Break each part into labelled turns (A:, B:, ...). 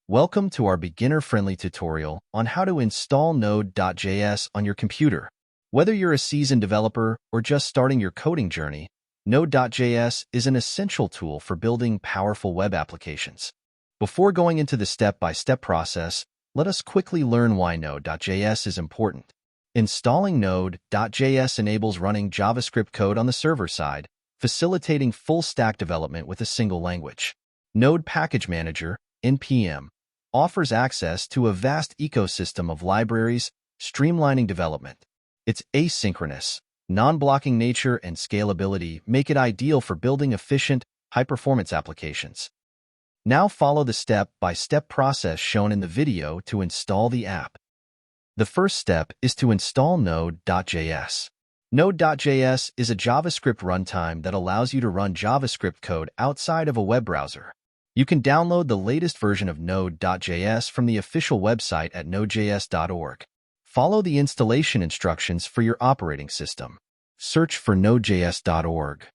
A: Welcome to our beginner-friendly tutorial on how to install Node.js on your computer. Whether you're a seasoned developer or just starting your coding journey, Node.js is an essential tool for building powerful web applications. Before going into the step-by-step process, let us quickly learn why Node.js is important. Installing Node.js enables running JavaScript code on the server side, facilitating full-stack development with a single language. Node Package Manager, NPM, offers access to a vast ecosystem of libraries, streamlining development. Its asynchronous, non-blocking nature and scalability make it ideal for building efficient, high-performance applications. Now follow the step-by-step process shown in the video to install the app. The first step is to install Node.js. Node.js is a JavaScript runtime that allows you to run JavaScript code outside of a web browser. You can download the latest version of Node.js from the official website at nodejs.org. Follow the installation instructions for your operating system. Search for nodejs.org.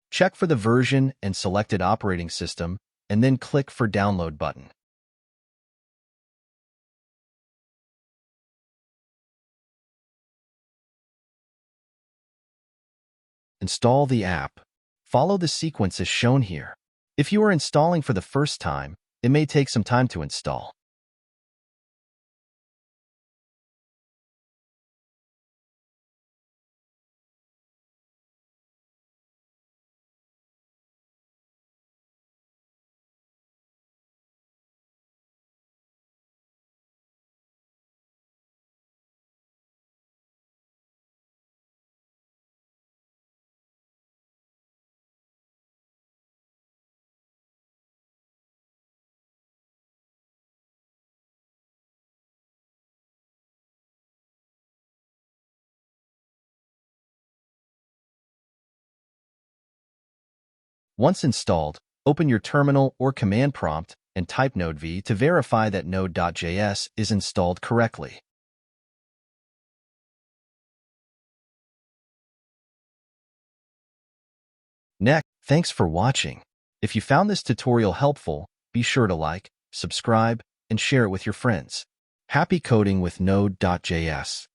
A: Check for the version and selected operating system, and then click for Download button. Install the app. Follow the sequence as shown here. If you are installing for the first time, it may take some time to install. Once installed, open your terminal or command prompt and type node-v to verify that Node.js is installed correctly. Next, thanks for watching. If you found this tutorial helpful, be sure to like, subscribe, and share it with your friends. Happy coding with Node.js.